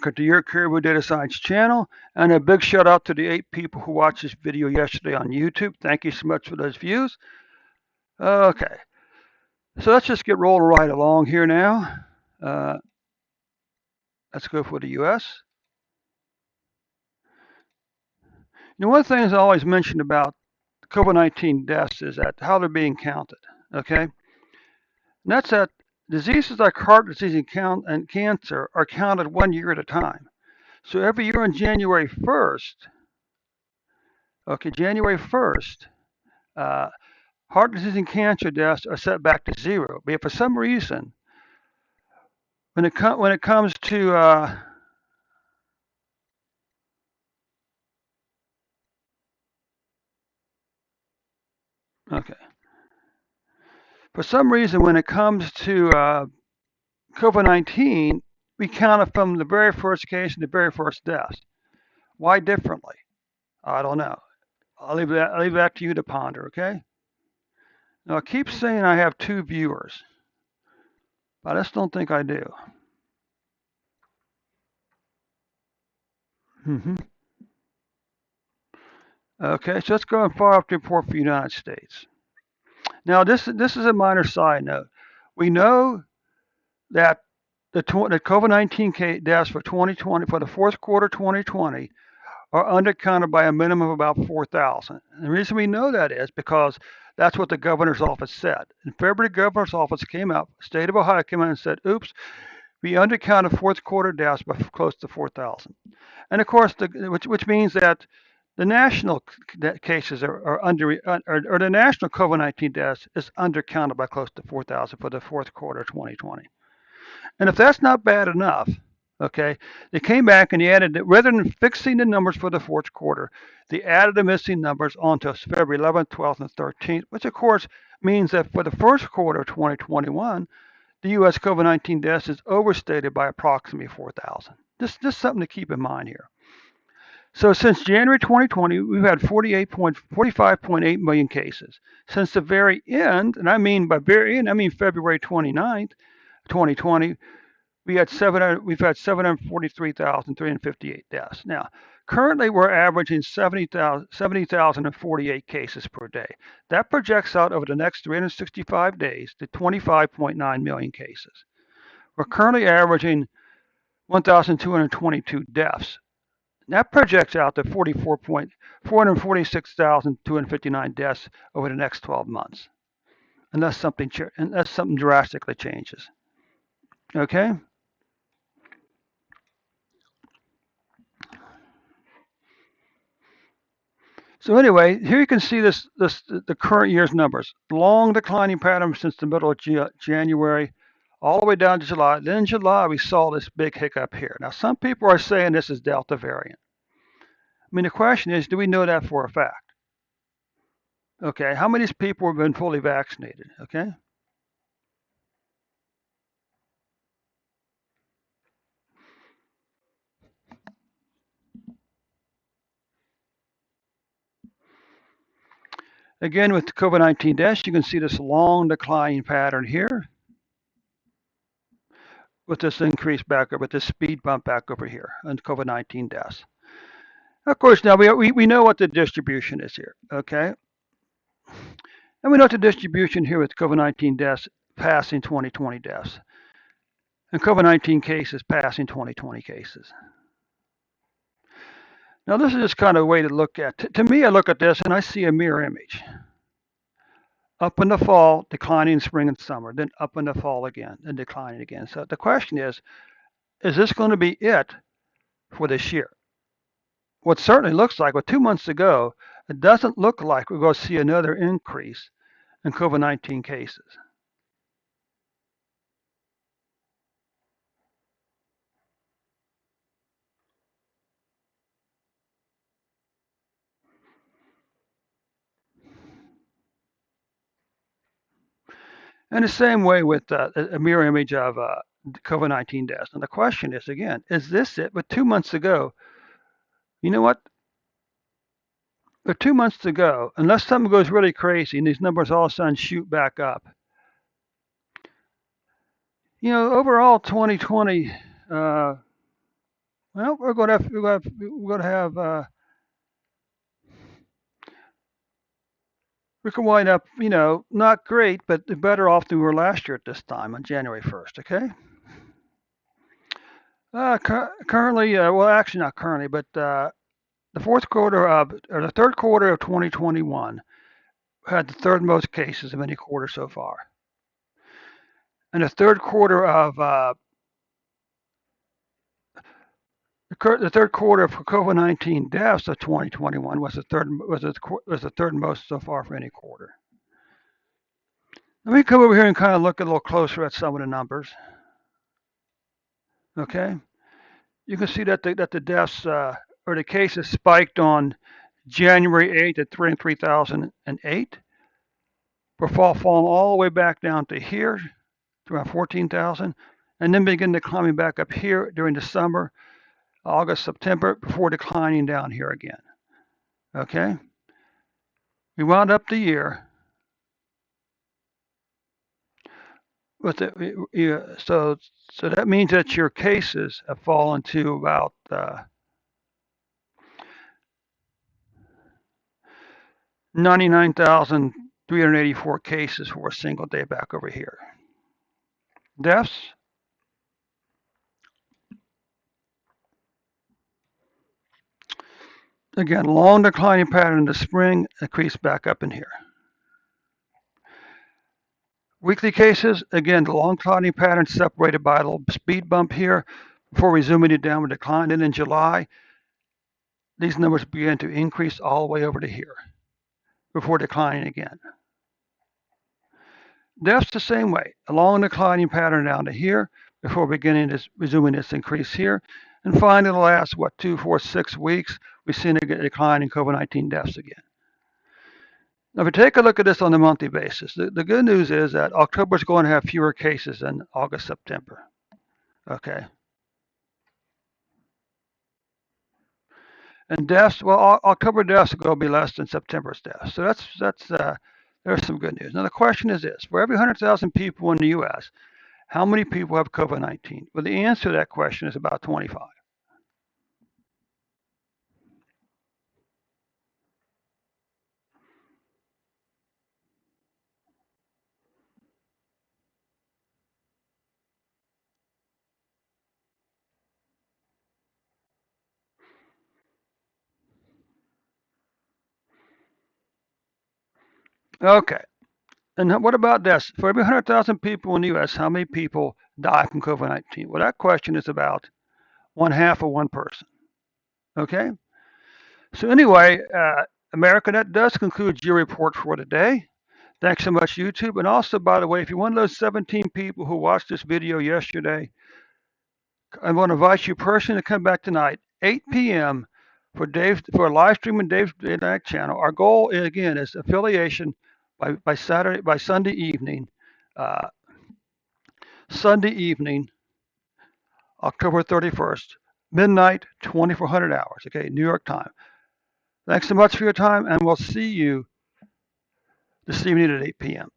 to your Caribou Data Science channel, and a big shout out to the 8 people who watched this video yesterday on YouTube. Thank you so much for those views. Okay, so let's just get rolling right along here now. Uh, let's go for the U.S. One of the things I always mention about COVID-19 deaths is that how they're being counted. Okay, and that's that diseases like heart disease and cancer are counted 1 year at a time. So every year on January 1st, okay, January 1st, uh, heart disease and cancer deaths are set back to zero. But if for some reason, when it comes to okay, for some reason when it comes to COVID-19, we count it from the very first case and the very first death. Why differently? I don't know. I'll leave that to you to ponder. Okay. Now I keep saying I have 2 viewers, but I just don't think I do. hmm Okay, so let's go and fire up the report for the United States. Now, this is a minor side note. We know that the COVID-19 deaths for 2020 for the fourth quarter 2020 are undercounted by a minimum of about 4,000. And the reason we know that is because that's what the governor's office said. In February, the governor's office came out, state of Ohio came out and said, "Oops, we undercounted fourth quarter deaths by close to 4,000." And of course, which means that the national cases are under, or the national COVID-19 deaths is undercounted by close to 4,000 for the fourth quarter of 2020. And if that's not bad enough, okay, they came back and they added that rather than fixing the numbers for the fourth quarter, they added the missing numbers onto February 11th, 12th, and 13th, which of course means that for the first quarter of 2021, the U.S. COVID-19 deaths is overstated by approximately 4,000. Just something to keep in mind here. So since January 2020, we've had 45.8 million cases. Since the very end, and I mean by very end, I mean February 29th, 2020, we've had 743,358 deaths. Now, currently we're averaging 70,048 cases per day. That projects out over the next 365 days to 25.9 million cases. We're currently averaging 1,222 deaths. That projects out to 446,259 deaths over the next 12 months, unless something drastically changes. Okay. So anyway, here you can see the current year's numbers. Long declining pattern since the middle of January, all the way down to July. Then in July we saw this big hiccup here. Now some people are saying this is Delta variant. I mean the question is, do we know that for a fact? Okay, how many people have been fully vaccinated? Okay. Again, with the COVID-19 deaths, you can see this long declining pattern here with this increase back over, with this speed bump back over here on COVID-19 deaths. Of course, now we know what the distribution is here, okay? And we know the distribution here with COVID-19 deaths passing 2020 deaths and COVID-19 cases passing 2020 cases. Now, this is just kind of a way to look at, to me, I look at this and I see a mirror image. Up in the fall, declining in spring and summer, then up in the fall again, and declining again. So the question is this going to be it for this year? What certainly looks like, with 2 months to go, it doesn't look like we're going to see another increase in COVID-19 cases. And the same way with a mirror image of COVID-19 deaths. And the question is, again, is this it? With 2 months to go, you know what? With 2 months to go, unless something goes really crazy and these numbers all of a sudden shoot back up, overall 2020, Well, we're going to have we can wind up, not great, but better off than we were last year at this time on January 1st. Okay. Currently, well, actually not currently, but the third quarter of 2021 had the third most cases of any quarter so far, and the third quarter of the third quarter for COVID-19 deaths of 2021 was the third most so far for any quarter. Let me come over here and kind of look a little closer at some of the numbers. Okay, you can see that the deaths or the cases spiked on January 8th at 303,008, before falling all the way back down to here to around 14,000, and then begin to climbing back up here during the summer, August, September, before declining down here again. Okay, we wound up the year with so that means that your cases have fallen to about 99,384 cases for a single day back over here. Deaths, again, long declining pattern in the spring, increased back up in here. Weekly cases, again, the long declining pattern separated by a little speed bump here before resuming a downward decline. And in July, these numbers began to increase all the way over to here before declining again. Deaths the same way, a long declining pattern down to here before resuming this increase here. And finally, the last, 2, 4, 6 weeks, we've seen a decline in COVID-19 deaths again. Now, if we take a look at this on a monthly basis, the good news is that October is going to have fewer cases than August, September. Okay. And deaths, well, October deaths are going to be less than September's deaths. So there's some good news. Now, the question is this: for every 100,000 people in the U.S., how many people have COVID-19? Well, the answer to that question is about 25. Okay. And what about this? For every 100,000 people in the U.S., how many people die from COVID-19? Well, that question is about one half of one person. Okay. So anyway, America, that does conclude your report for today. Thanks so much, YouTube. And also, by the way, if you're one of those 17 people who watched this video yesterday, I want to invite you personally to come back tonight, 8 p.m. for a live stream on Dave's Internet channel. Our goal is affiliation by Sunday evening, uh, October 31st, midnight, 2400 hours. Okay, New York time. Thanks so much for your time, and we'll see you this evening at 8 p.m.